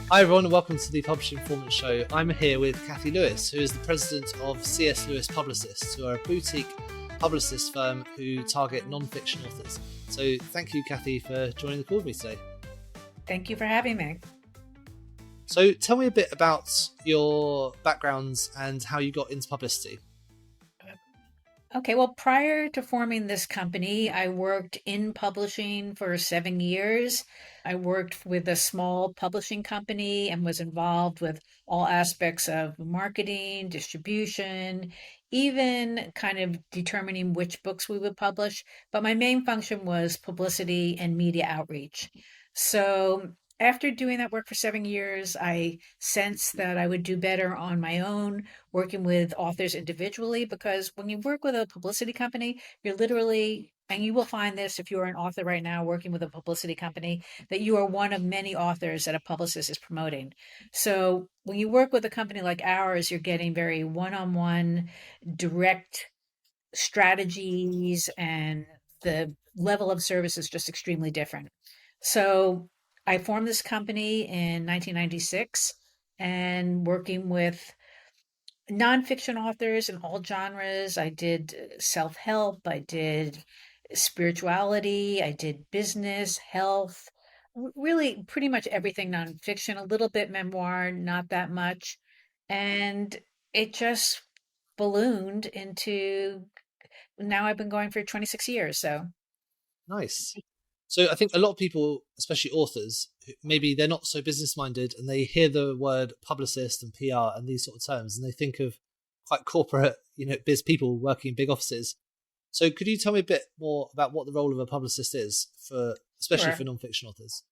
Hi everyone and welcome to the Publishing Performance Show. I'm here with Cathy Lewis, who is the president of CS Lewis Publicists, who are a boutique publicist firm who target non-fiction authors. So thank you, Cathy, for joining the call with me today. Thank you for having me. So tell me a bit about your backgrounds and how you got into publicity. Okay, well, prior to forming this company, I worked in publishing for 7 years. I worked with a small publishing company and was involved with all aspects of marketing, distribution, even kind of determining which books we would publish. But my main function was publicity and media outreach. So after doing that work for 7 years, I sensed that I would do better on my own working with authors individually, because when you work with a publicity company, you're literally, and you will find this if you're an author right now working with a publicity company, that you are one of many authors that a publicist is promoting. So when you work with a company like ours, you're getting very one-on-one direct strategies, and the level of service is just extremely different. So I formed this company in 1996 and working with nonfiction authors in all genres. I did self-help, I did spirituality, I did business, health, really pretty much everything nonfiction, a little bit memoir, not that much. And it just ballooned into now I've been going for 26 years. So Nice. So I think a lot of people, especially authors, maybe they're not so business minded and they hear the word publicist and PR and these sort of terms and they think of quite corporate, biz people working in big offices. So could you tell me a bit more about what the role of a publicist is especially sure. for non-fiction authors?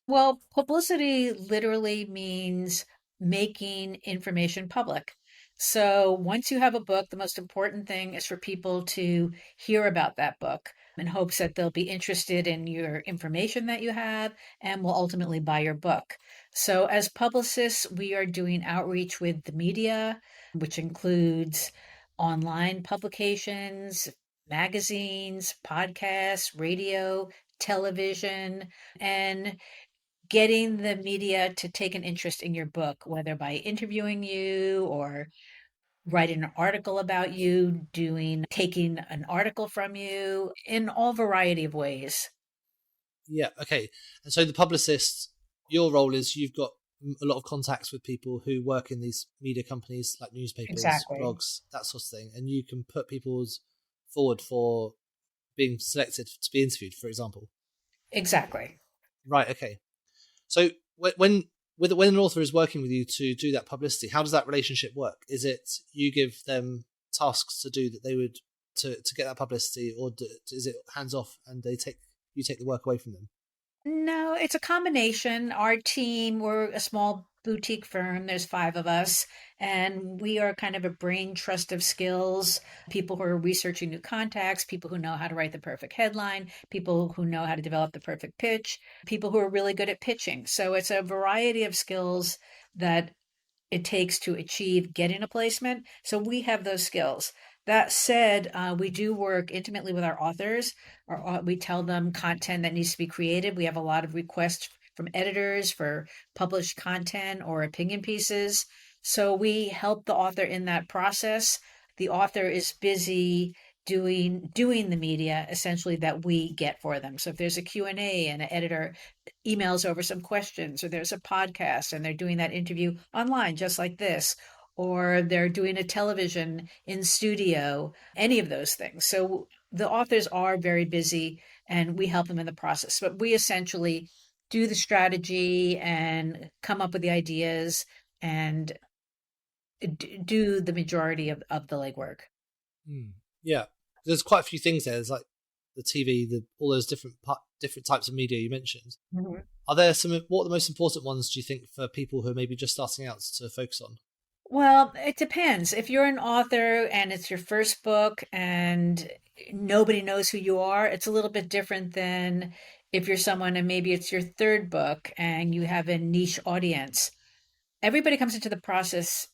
Well, publicity literally means making information public. So once you have a book, the most important thing is for people to hear about that book in hopes that they'll be interested in your information that you have and will ultimately buy your book. So as publicists, we are doing outreach with the media, which includes online publications, magazines, podcasts, radio, television, and getting the media to take an interest in your book, whether by interviewing you or writing an article about you, taking an article from you in all variety of ways. Yeah, okay. And so the publicist, your role is you've got a lot of contacts with people who work in these media companies like newspapers, Exactly. blogs, that sort of thing, and you can put people's forward for being selected to be interviewed, for example. Exactly. Right. Okay. So when an author is working with you to do that publicity, how does that relationship work? Is it you give them tasks to do that they would to get that publicity, or is it hands off and you take the work away from them? No, it's a combination. Our team, we're a small boutique firm. There's 5 of us, and we are kind of a brain trust of skills. People who are researching new contacts, people who know how to write the perfect headline, people who know how to develop the perfect pitch, people who are really good at pitching. So it's a variety of skills that it takes to achieve getting a placement. So we have those skills. That said, we do work intimately with our authors. We tell them content that needs to be created. We have a lot of requests from editors for published content or opinion pieces. So we help the author in that process. The author is busy doing the media essentially that we get for them. So if there's a Q&A and an editor emails over some questions, or there's a podcast and they're doing that interview online just like this, or they're doing a television in studio, any of those things. So the authors are very busy and we help them in the process, but we essentially do the strategy and come up with the ideas and do the majority of the legwork. Yeah, there's quite a few things there. There's like the TV, all those different types of media you mentioned. Mhm. Are there what are the most important ones do you think for people who are maybe just starting out to focus on? Well, it depends. If you're an author and it's your first book and nobody knows who you are, it's a little bit different than if you're someone and maybe it's your third book and you have a niche audience. Everybody comes into the process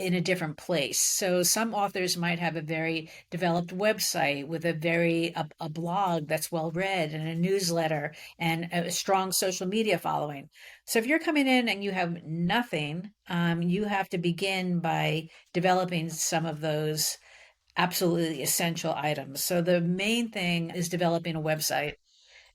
in a different place. So some authors might have a very developed website with a blog that's well read and a newsletter and a strong social media following. So if you're coming in and you have nothing, you have to begin by developing some of those absolutely essential items. So the main thing is developing a website.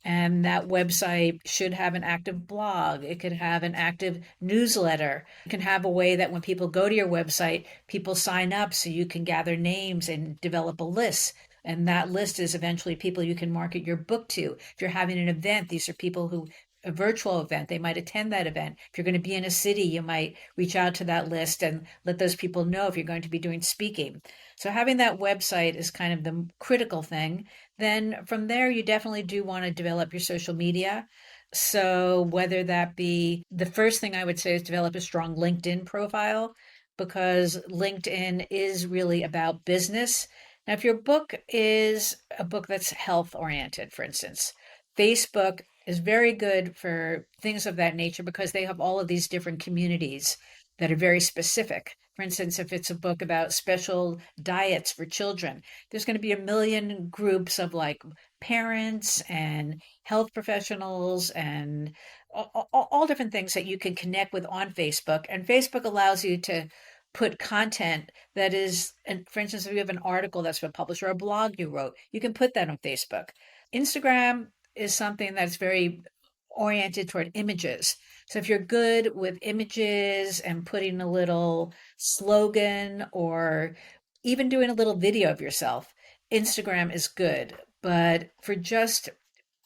And that website should have an active blog. It could have an active newsletter. It can have a way that when people go to your website, people sign up so you can gather names and develop a list. And that list is eventually people you can market your book to. If you're having an event, these are people who, a virtual event, they might attend that event. If you're going to be in a city, you might reach out to that list and let those people know if you're going to be doing speaking. So having that website is kind of the critical thing. Then from there, you definitely do want to develop your social media. So whether that be the first thing I would say is develop a strong LinkedIn profile because LinkedIn is really about business. Now, if your book is a book that's health oriented, for instance, Facebook is very good for things of that nature because they have all of these different communities that are very specific. For instance, if it's a book about special diets for children, there's going to be a million groups of like parents and health professionals and all different things that you can connect with on Facebook. And Facebook allows you to put content that is, and for instance, if you have an article that's been published or a blog you wrote, you can put that on Facebook. Instagram is something that's very oriented toward images. So if you're good with images and putting a little slogan or even doing a little video of yourself, Instagram is good. But for just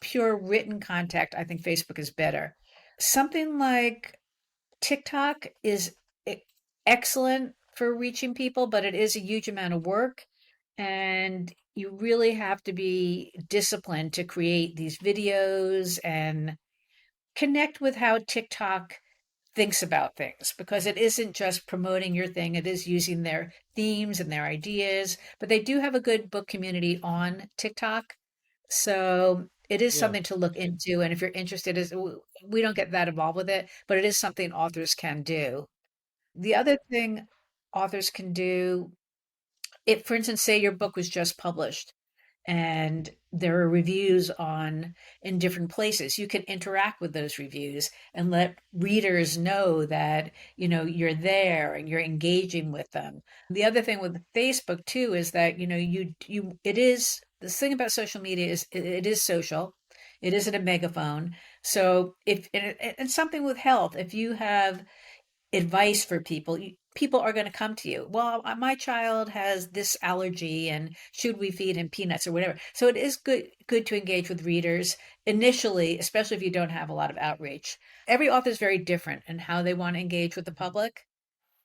pure written contact, I think Facebook is better. Something like TikTok is excellent for reaching people, but it is a huge amount of work. And you really have to be disciplined to create these videos and connect with how TikTok thinks about things because it isn't just promoting your thing, it is using their themes and their ideas. But they do have a good book community on TikTok. So it is Yeah. something to look into. And if you're interested, is we don't get that involved with it, but it is something authors can do. The other thing authors can do, if, for instance, say your book was just published and there are reviews on in different places, you can interact with those reviews and let readers know that you're there and you're engaging with them. The other thing with Facebook too is that you it is this thing about social media is it is social. It isn't a megaphone. So if and something with health, if you have advice for people, people are going to come to you. Well, my child has this allergy, and should we feed him peanuts or whatever? So it is good to engage with readers initially, especially if you don't have a lot of outreach. Every author is very different in how they want to engage with the public.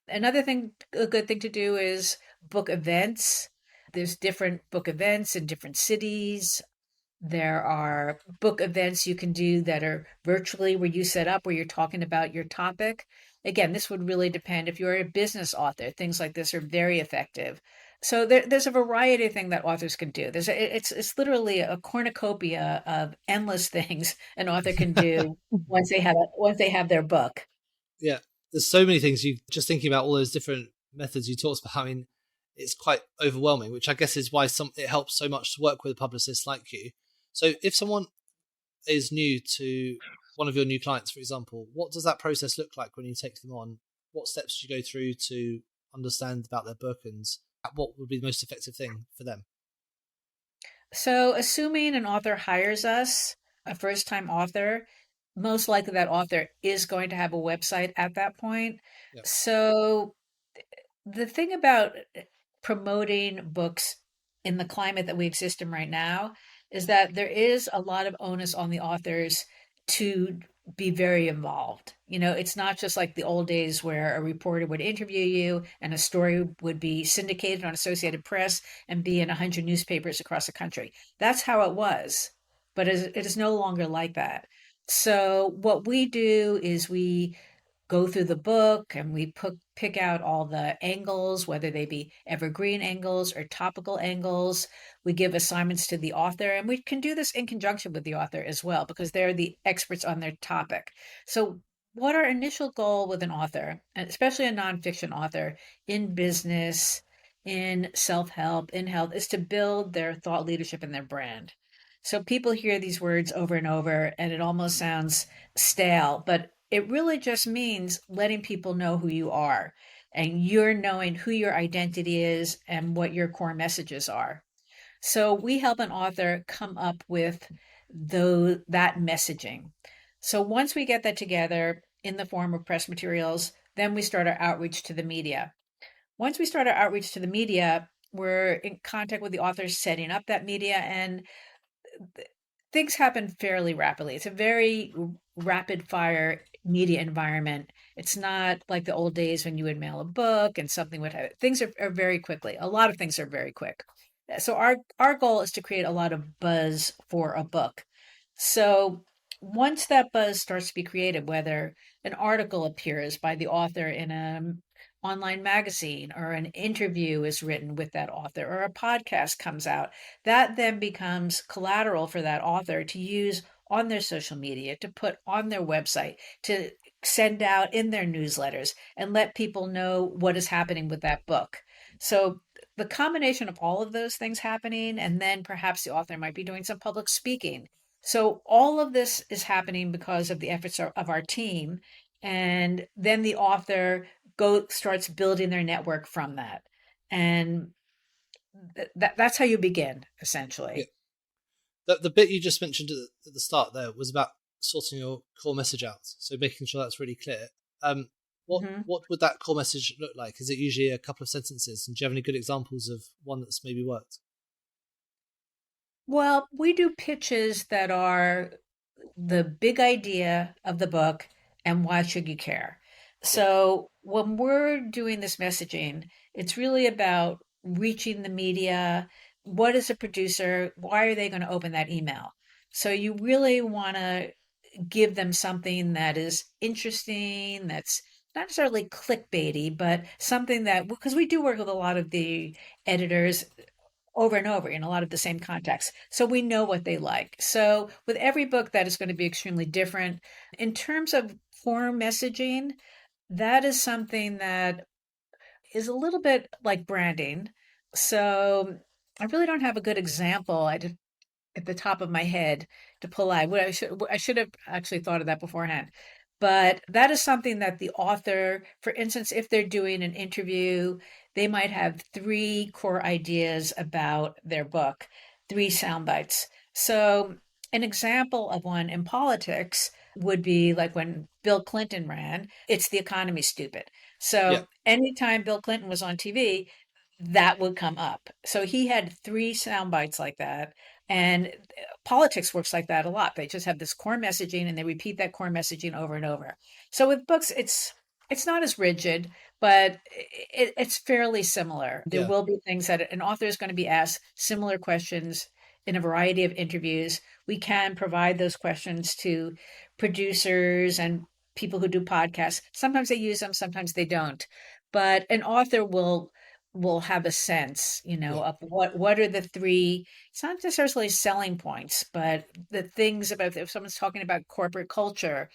Another thing, a good thing to do is book events. There's different book events in different cities. There are book events you can do that are virtually where you set up, where you're talking about your topic. Again, this would really depend. If you're a business author, things like this are very effective. So there's a variety of things that authors can do. It's literally a cornucopia of endless things an author can do once they have their book. Yeah, there's so many things. You just thinking about all those different methods you talked about. I mean, it's quite overwhelming, which I guess is why it helps so much to work with a publicist like you. So if someone is new to one of your new clients, for example, what does that process look like when you take them on? What steps do you go through to understand about their book and what would be the most effective thing for them? So, assuming an author hires us, a first time author, most likely that author is going to have a website at that point. Yeah. So, the thing about promoting books in the climate that we exist in right now is that there is a lot of onus on the authors to be very involved. It's not just like the old days where a reporter would interview you and a story would be syndicated on Associated Press and be in 100 newspapers across the country. That's how it was, but it is no longer like that. So, what we do is we go through the book and we pick out all the angles, whether they be evergreen angles or topical angles. We give assignments to the author, and we can do this in conjunction with the author as well because they're the experts on their topic. So what our initial goal with an author, and especially a nonfiction author in business, in self-help, in health, is to build their thought leadership and their brand. So people hear these words over and over, and it almost sounds stale, but it really just means letting people know who you are and you're knowing who your identity is and what your core messages are. So we help an author come up with that messaging. So once we get that together in the form of press materials, then we start our outreach to the media. Once we start our outreach to the media, we're in contact with the authors setting up that media, and things happen fairly rapidly. It's a very rapid fire media environment. It's not like the old days when you would mail a book and something would have things are very quickly. A lot of things are very quick. So our goal is to create a lot of buzz for a book. So once that buzz starts to be created, whether an article appears by the author in an online magazine or an interview is written with that author or a podcast comes out, that then becomes collateral for that author to use on their social media, to put on their website, to send out in their newsletters and let people know what is happening with that book. So the combination of all of those things happening, and then perhaps the author might be doing some public speaking. So all of this is happening because of the efforts of our team. And then the author starts building their network from that. And that's how you begin, Yeah. essentially. The bit you just mentioned at the start there was about sorting your core message out, so making sure that's really clear. Um, Mhm. what would that core message look like? Is it usually a couple of sentences? And do you have any good examples of one that's maybe worked? Well, we do pitches that are the big idea of the book and why should you care. Yeah, So when we're doing this messaging, it's really about reaching the media. What is a producer? Why are they going to open that email? So you really want to give them something that is interesting, that's not necessarily clickbaity, but something that, because we do work with a lot of the editors over and over in a lot of the same contexts. So we know what they like. So with every book, that is going to be extremely different. In terms of core messaging, that is something that is a little bit like branding. So I really don't have a good example. At the top of my head to pull out. I should have actually thought of that beforehand. But that is something that the author, for instance, if they're doing an interview, they might have three core ideas about their book, three sound bites. So an example of one in politics would be like when Bill Clinton ran, it's the economy stupid. yeah, So anytime Bill Clinton was on TV, that would come up. So he had three sound bites like that. And politics works like that a lot. They just have this core messaging and they repeat that core messaging over and over. So with books, it's not as rigid, but it's fairly similar. There yeah, will be things that an author is going to be asked similar questions in a variety of interviews. We can provide those questions to producers and people who do podcasts. Sometimes they use them, sometimes they don't. But an author will have a sense, yeah. of what are the three, it's not necessarily selling points, but the things about, if someone's talking about corporate culture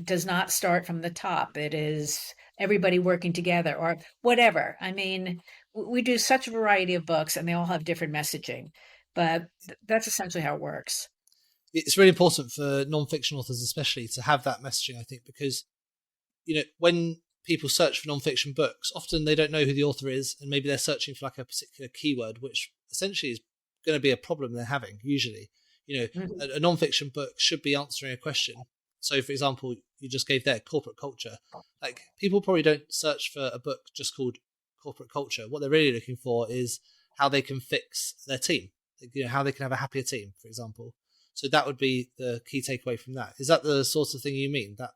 does not start from the top. It is everybody working together or whatever. I mean, we do such a variety of books and they all have different messaging, but that's essentially how it works. It's really important for non-fiction authors, especially, to have that messaging. I think because when people search for non-fiction books, often they don't know who the author is, and maybe they're searching for like a particular keyword, which essentially is going to be a problem they're having. Usually, Mhm. a non-fiction book should be answering a question. So, for example, you just gave there corporate culture. Like people probably don't search for a book just called corporate culture. What they're really looking for is how they can fix their team. How they can have a happier team, for example. So that would be the key takeaway from that. Is that the sort of thing you mean? That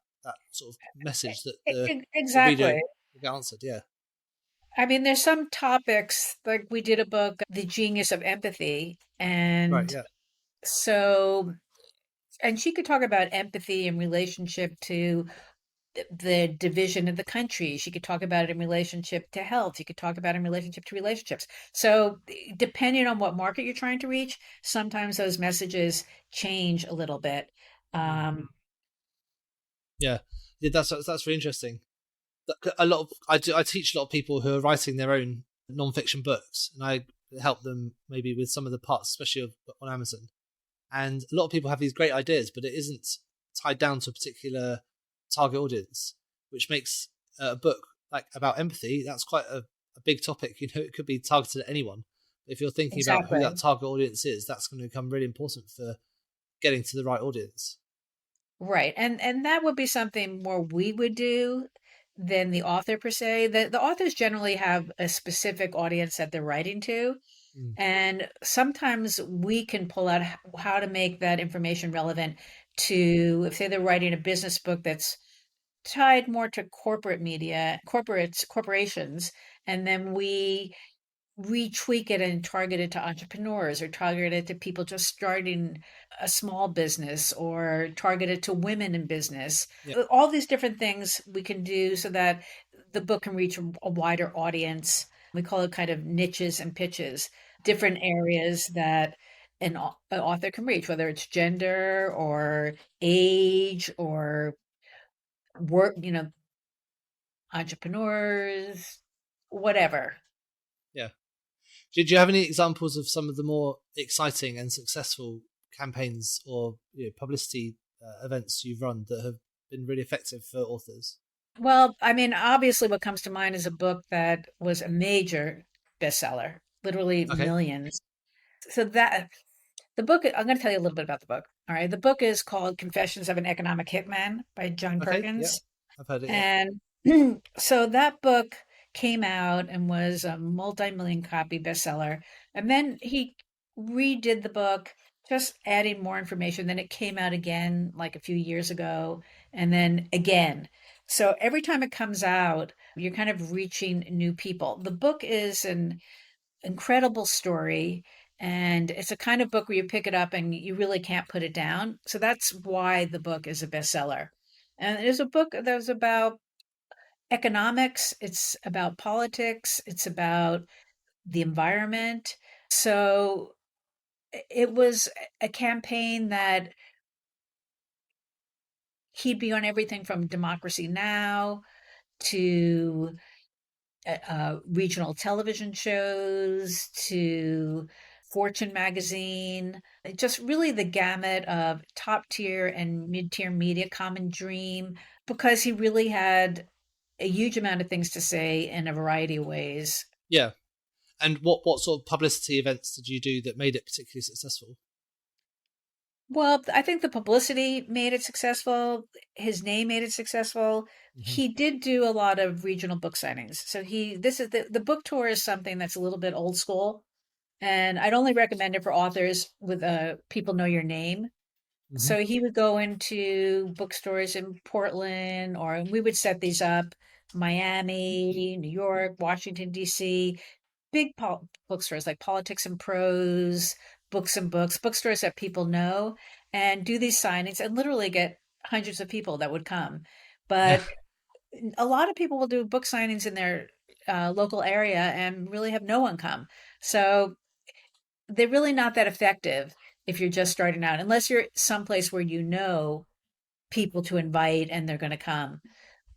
sort of message that the reader Exactly. will get answered? Yeah. I mean, there's some topics like we did a book, The Genius of Empathy, Right. and Yeah. so and she could talk about empathy in relationship to the division of the country. She could talk about it in relationship to health. You could talk about it in relationship to relationships. So, depending on what market you're trying to reach, sometimes those messages change a little bit. Mm. Um, Yeah, yeah, that's really interesting. A lot of I teach a lot of people who are writing their own non-fiction books, and I help them maybe with some of the parts, especially on Amazon. And a lot of people have these great ideas, but it isn't tied down to a particular target audience, which makes a book like about empathy. That's quite a big topic. You know, it could be targeted at anyone. If you're thinking about who that Exactly. target audience is, that's going to become really important for getting to the right audience. Right. And that would be something more we would do than the author per se. The authors generally have a specific audience that they're writing to. Mm. And sometimes we can pull out how to make that information relevant to, if say they're writing a business book that's tied more to corporate media, corporations, and then we retweak it and target it to entrepreneurs or target it to people just starting a small business or target it to women in business. Yeah, All these different things we can do so that the book can reach a wider audience. We call it kind of niches and pitches, different areas that an author can reach, whether it's gender or age or work, entrepreneurs, whatever. yeah. Did you have any examples of some of the more exciting and successful campaigns or publicity events you've run that have been really effective for authors? Well, I mean, obviously, what comes to mind is a book that was a major bestseller, literally Okay, millions. So that the book, I'm going to tell you a little bit about the book. All right. The book is called Confessions of an Economic Hitman by John okay, yeah, Perkins. I've heard it. Yeah, And so that book came out and was a multi-million copy bestseller. And then he redid the book, just adding more information. Then it came out again like a few years ago, and then again. So every time it comes out, you're kind of reaching new people. The book is an incredible story, and it's a kind of book where you pick it up and you really can't put it down. So that's why the book is a bestseller. And it is a book that was about economics, it's about politics, it's about the environment. So it was a campaign that he'd be on everything from Democracy Now! To regional television shows to Fortune magazine, just really the gamut of top tier and mid tier media, Common Dream, because he really had a huge amount of things to say in a variety of ways. yeah. And what sort of publicity events did you do that made it particularly successful? Well, I think the publicity made it successful. His name made it successful. Hmm. He did do a lot of regional book signings. So this is the book tour is something that's a little bit old school. And I'd only recommend it for authors with people know your name. Hmm. So he would go into bookstores in Portland, or we would set these up, Miami, New York, Washington, D.C., big bookstores like Politics and Prose, Books and Books, bookstores that people know, and do these signings and literally get hundreds of people that would come. Yeah, But a lot of people will do book signings in their local area and really have no one come. So they're really not that effective if you're just starting out, unless you're someplace where you know people to invite and they're going to come.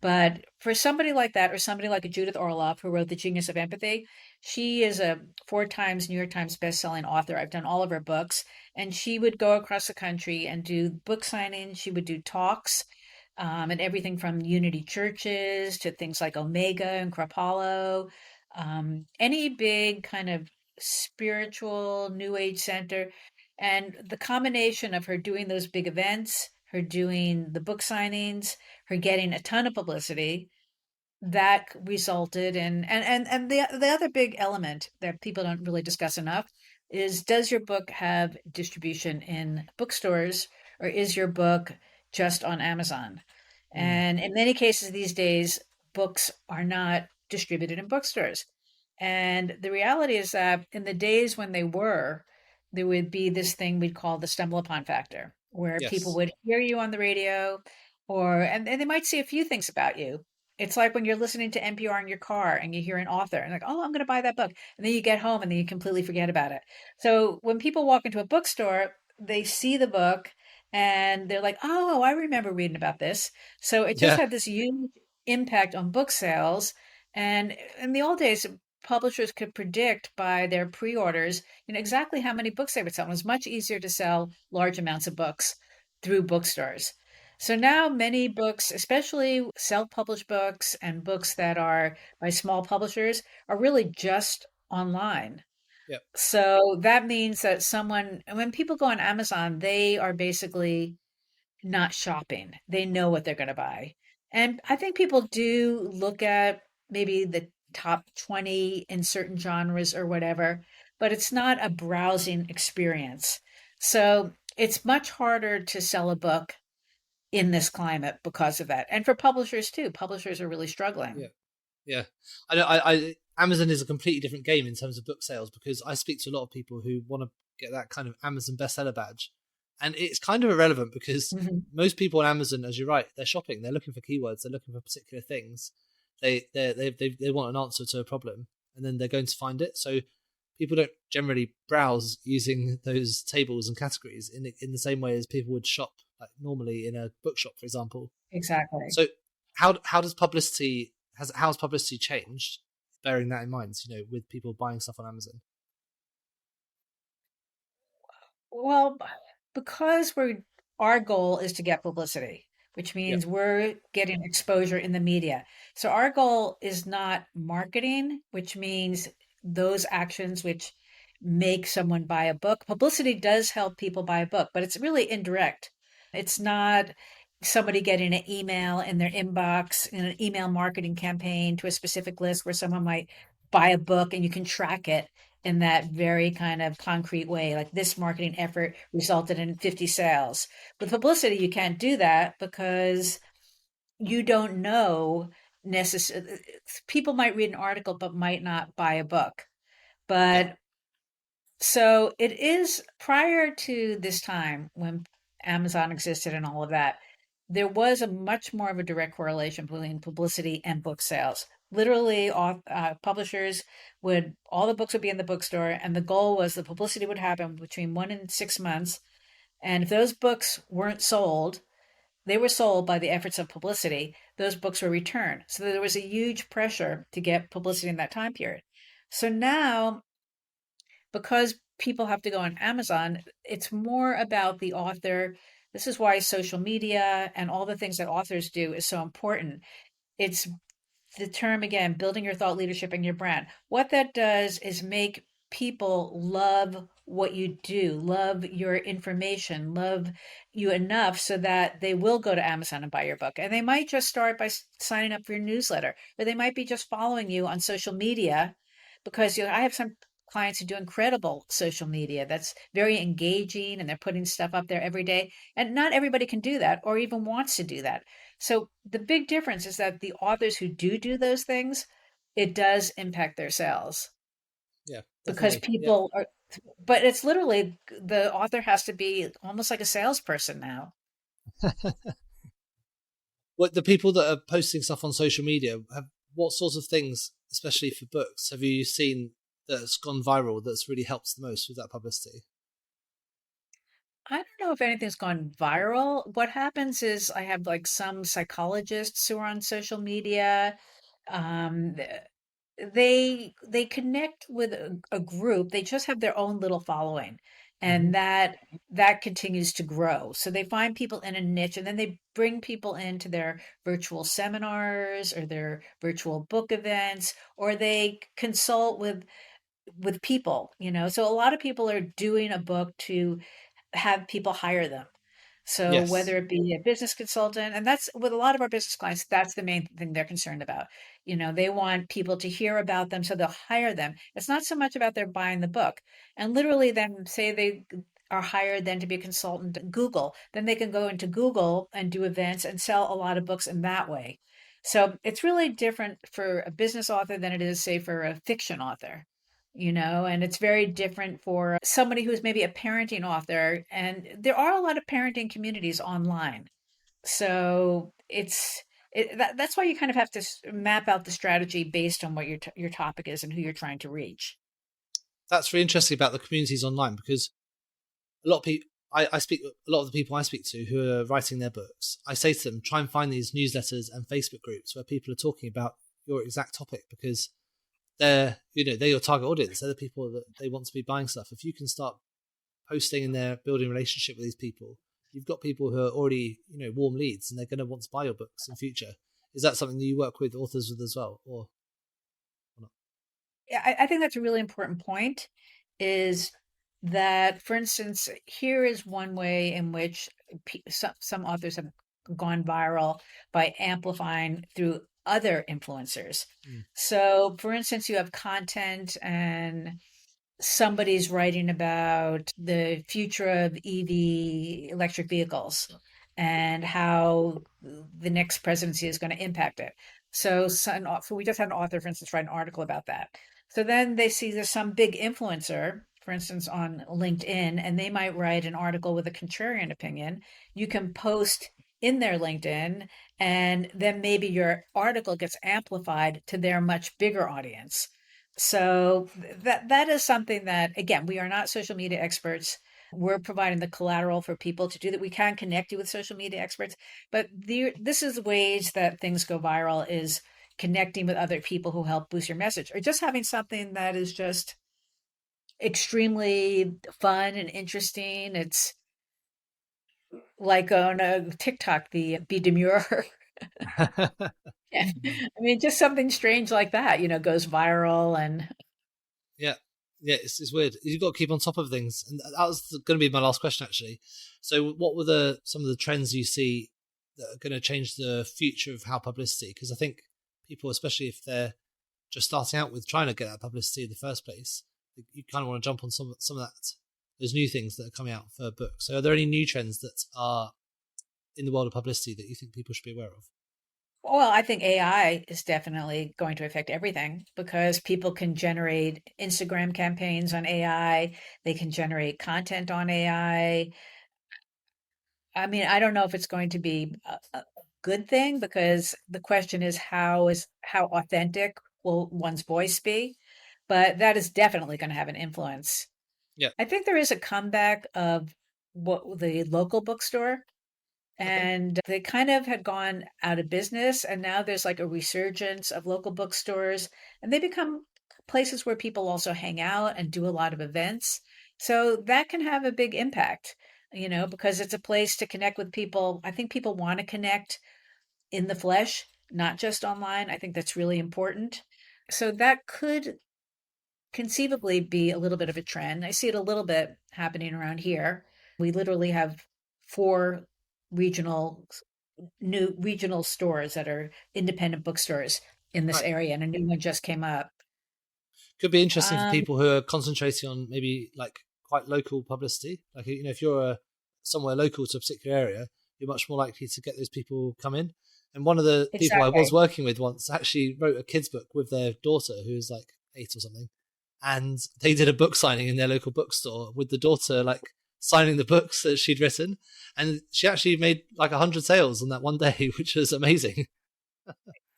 But for somebody like that, or somebody like a Judith Orloff, who wrote The Genius of Empathy, she is a 4 times New York Times bestselling author. I've done all of her books, and she would go across the country and do book signings. She would do talks, and everything from Unity churches to things like Omega and Crapalo, any big kind of spiritual New Age center. And the combination of her doing those big events, her doing the book signings, her getting a ton of publicity, that resulted in and the other big element that people don't really discuss enough is, does your book have distribution in bookstores, or is your book just on Amazon? mm, And in many cases these days, books are not distributed in bookstores. And the reality is that in the days when they were, there would be this thing we'd call the stumble upon factor, where people yes, would hear you on the radio, or and they might see a few things about you. It's like when you're listening to NPR in your car and you hear an author and like, oh, I'm going to buy that book. And then you get home and then you completely forget about it. So when people walk into a bookstore, they see the book and they're like, oh, I remember reading about this. So it just Yeah. had this huge impact on book sales. And in the old days, publishers could predict by their pre-orders, exactly how many books they would sell. It was much easier to sell large amounts of books through bookstores. So now many books, especially self-published books and books that are by small publishers, are really just online. Yeah. So that means that when people go on Amazon, they are basically not shopping. They know what they're going to buy. And I think people do look at maybe the top 20 in certain genres or whatever, but it's not a browsing experience. So it's much harder to sell a book in this climate because of that. And for publishers too, publishers are really Yeah. struggling. Yeah, I know. Amazon is a completely different game in terms of book sales, because I speak to a lot of people who want to get that kind of Amazon bestseller badge, and it's kind of irrelevant because Mhm. most people on Amazon, as you're right, they're shopping, they're looking for keywords, they're looking for particular things, they want an answer to a problem, and then they're going to find it. So people don't generally browse using those tables and categories in the same way as people would shop like normally in a bookshop, for example. Exactly. So how does publicity how's publicity changed, bearing that in mind, with people buying stuff on Amazon? Well, because our goal is to get publicity, which Yep. means we're getting exposure in the media. So our goal is not marketing, which means those actions which make someone buy a book. Publicity does help people buy a book, but it's really indirect. It's not somebody getting an email in their inbox in an email marketing campaign to a specific list where someone might buy a book and you can track it in that very kind of concrete way. Like this marketing effort resulted in 50 sales. With publicity, you can't do that because you don't know necessarily. People might read an article but might not buy a book. Yeah. But so it is prior to this time when Amazon existed and all of that, there was a much more of a direct correlation between publicity and book sales. Literally, publishers all the books would be in the bookstore, and the goal was the publicity would happen between 1 and 6 months. And if those books weren't sold, they were sold by the efforts of publicity, those books were returned. So there was a huge pressure to get publicity in that time period. So now, because people have to go on Amazon, it's more about the author. This is why social media and all the things that authors do is so important. It's the term again, building your thought leadership and your brand. What that does is make people love what you do, love your information, love you enough so that they will go to Amazon and buy your book. And they might just start by signing up for your newsletter, or they might be just following you on social media because I have some clients who do incredible social media that's very engaging and they're putting stuff up there every day. And not everybody can do that or even wants to do that. So the big difference is that the authors who do those things, it does impact their sales Yeah, because definitely. Yeah. but it's literally the author has to be almost like a salesperson now. What the people that are posting stuff on social media have, what sorts of things, especially for books, have you seen that's gone viral that's really helps the most with that publicity? I don't know if anything's gone viral. What happens is I have like some psychologists who are on social media. Um, they connect with a group. They just have their own little following, Hmm. and that continues to grow. So they find people in a niche, and then they bring people into their virtual seminars or their virtual book events, or they consult with people. So a lot of people are doing a book to have people hire them. So Yes. whether it be a business consultant, and that's with a lot of our business clients, that's the main thing they're concerned about. They want people to hear about them, so they'll hire them. It's not so much about their buying the book. And literally then say they are hired then to be a consultant at Google, then they can go into Google and do events and sell a lot of books in that way. So it's really different for a business author than it is, say, for a fiction author. And it's very different for somebody who's maybe a parenting author. And there are a lot of parenting communities online. So that's why you kind of have to map out the strategy based on what your topic is and who you're trying to reach. That's really interesting about the communities online, because a lot of people I speak, a lot of the people I speak to who are writing their books, I say to them, try and find these newsletters and Facebook groups where people are talking about your exact topic, because they're your target audience. They're the people that they want to be buying stuff. If you can start posting and they're building a relationship with these people, you've got people who are already, warm leads, and they're going to want to buy your books in future. Is that something that you work with authors with as well, or not? Yeah, I think that's a really important point, is that, for instance, here is one way in which some authors have gone viral by amplifying through other influencers. So, for instance, you have content and somebody's writing about the future of EV, electric vehicles, and how the next presidency is going to impact it. So we just had an author, for instance, write an article about that. So then they see there's some big influencer, for instance, on LinkedIn, and they might write an article with a contrarian opinion. You can post in their LinkedIn, and then maybe your article gets amplified to their much bigger audience. So that is something that, again, we are not social media experts. We're providing the collateral for people to do that. We can connect you with social media experts, but this is ways that things go viral, is connecting with other people who help boost your message, or just having something that is just extremely fun and interesting. It's like on a TikTok, the Be Demure. Yeah. I mean, just something strange like that, goes viral. And Yeah, it's weird. You've got to keep on top of things, and that was going to be my last question, actually. So, what were some of the trends you see that are going to change the future of how publicity? Because I think people, especially if they're just starting out with trying to get that publicity in the first place, you kind of want to jump on some of that, those new things that are coming out for books. So, are there any new trends that are in the world of publicity that you think people should be aware of? well, I think AI is definitely going to affect everything, because people can generate Instagram campaigns on AI. They can generate content on AI. I mean, I don't know if it's going to be a good thing, because the question is how authentic will one's voice be? But that is definitely going to have an influence. Yeah. I think there is a comeback of what the local bookstore. Okay. And they kind of had gone out of business, and now there's like a resurgence of local bookstores, and they become places where people also hang out and do a lot of events. So that can have a big impact, because it's a place to connect with people. I think people want to connect in the flesh, not just online. I think that's really important. So that could conceivably be a little bit of a trend. I see it a little bit happening around here. We literally have 4 regional new regional stores that are independent bookstores in this Right. area, and a new one just came up. Could be interesting for Um, people who are concentrating on maybe like quite local publicity. Like, if you're somewhere local to a particular area, you're much more likely to get those people come in. And one of the people I was exactly. working with once actually wrote a kids book with their daughter, who's like 8 or something, and they did a book signing in their local bookstore with the daughter like signing the books that she'd written, and she actually made like 100 sales on that one day, which was amazing.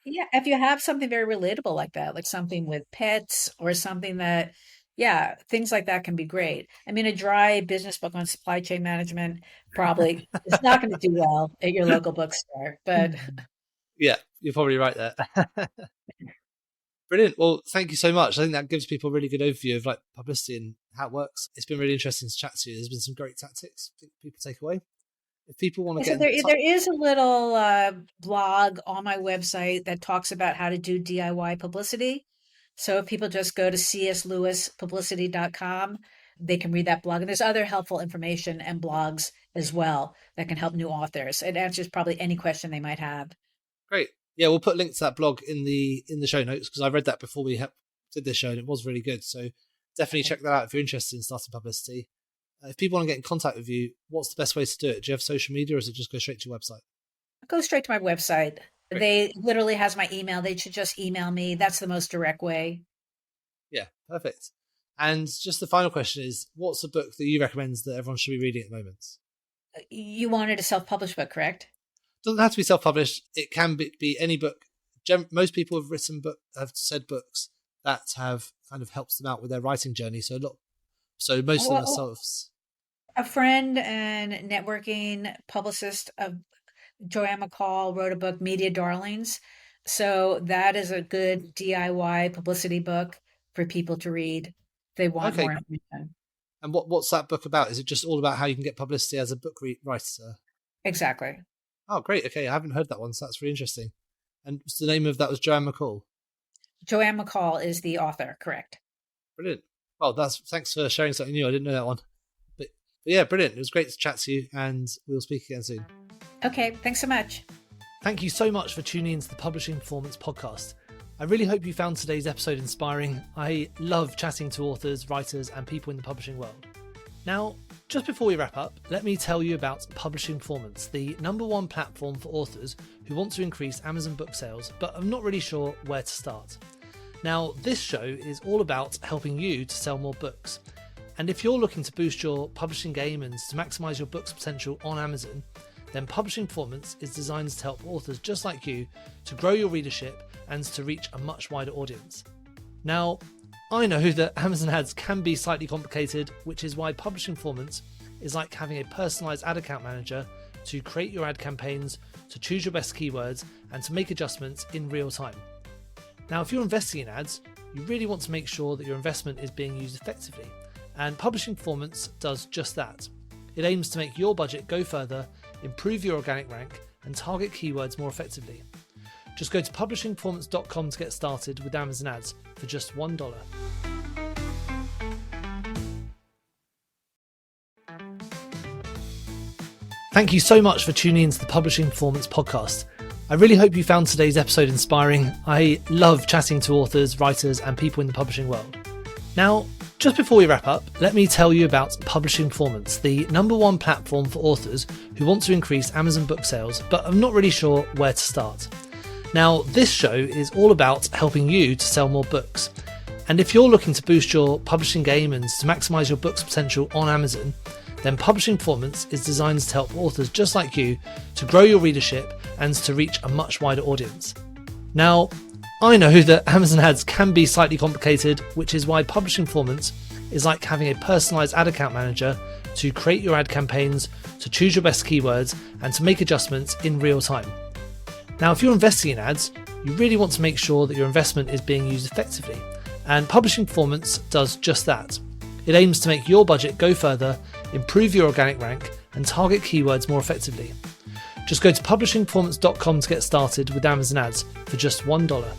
Yeah, if you have something very relatable like that, like something with pets or something that, yeah, things like that can be great. I mean, a dry business book on supply chain management probably is not going to do well at your local bookstore, but Yeah, you're probably right there. Brilliant. Well, thank you so much. I think that gives people a really good overview of like publicity and how it works. It's been really interesting to chat to you. There's been some great tactics I think people take away. If people want to so get in touch, there is a little blog on my website that talks about how to do DIY publicity. So if people just go to cslewispublicity.com, they can read that blog. And there's other helpful information and blogs as well that can help new authors. It answers probably any question they might have. great. Yeah, we'll put links to that blog in the show notes, because I read that before we did this show and it was really good. So definitely Okay. check that out if you're interested in starting publicity. If people want to get in contact with you, what's the best way to do it? Do you have social media, or is it just go straight to your website? Go straight to my website. Great. They literally has my email. They should just email me. That's the most direct way. Yeah, perfect. And just the final question is, what's a book that you recommend that everyone should be reading at the moment? You wanted a self-published book, correct? Doesn't have to be self-published. It can be any book. Most people have said books that have kind of helped them out with their writing journey. So most of them are Well, self. A friend and networking publicist of Joanne McCall wrote a book, Media Darlings. So that is a good DIY publicity book for people to read if they want Okay. more information. And what's that book about? Is it just all about how you can get publicity as a book writer? Exactly. Oh, great. Okay, I haven't heard that one, so that's really interesting. And what's the name of that? Was Joanne McCall? Joanne McCall is the author, correct? Brilliant. Well, thanks for sharing something new. I didn't know that one. But yeah, brilliant. It was great to chat to you, and we'll speak again soon. Okay, thanks so much. Thank you so much for tuning into the Publishing Performance podcast. I really hope you found today's episode inspiring. I love chatting to authors, writers, and people in the publishing world. Now, just before we wrap up, let me tell you about Publishing Performance, the #1 platform for authors who want to increase Amazon book sales, but are not really sure where to start. Now, this show is all about helping you to sell more books. And if you're looking to boost your publishing game and to maximize your book's potential on Amazon, then Publishing Performance is designed to help authors just like you to grow your readership and to reach a much wider audience. Now, I know that Amazon ads can be slightly complicated, which is why Publishing Performance is like having a personalized ad account manager to create your ad campaigns, to choose your best keywords, and to make adjustments in real time. Now, if you're investing in ads, you really want to make sure that your investment is being used effectively, and Publishing Performance does just that. It aims to make your budget go further, improve your organic rank, and target keywords more effectively. Just go to publishingperformance.com to get started with Amazon ads for just $1. Thank you so much for tuning into the Publishing Performance podcast. I really hope you found today's episode inspiring. I love chatting to authors, writers, and people in the publishing world. Now, just before we wrap up, let me tell you about Publishing Performance, the #1 platform for authors who want to increase Amazon book sales, but are not really sure where to start. Now, this show is all about helping you to sell more books. And if you're looking to boost your publishing game and to maximize your book's potential on Amazon, then Publishing Performance is designed to help authors just like you to grow your readership and to reach a much wider audience. Now, I know that Amazon ads can be slightly complicated, which is why Publishing Performance is like having a personalized ad account manager to create your ad campaigns, to choose your best keywords, and to make adjustments in real time. Now, if you're investing in ads, you really want to make sure that your investment is being used effectively, and Publishing Performance does just that. It aims to make your budget go further, improve your organic rank, and target keywords more effectively. Just go to publishingperformance.com to get started with Amazon ads for just $1.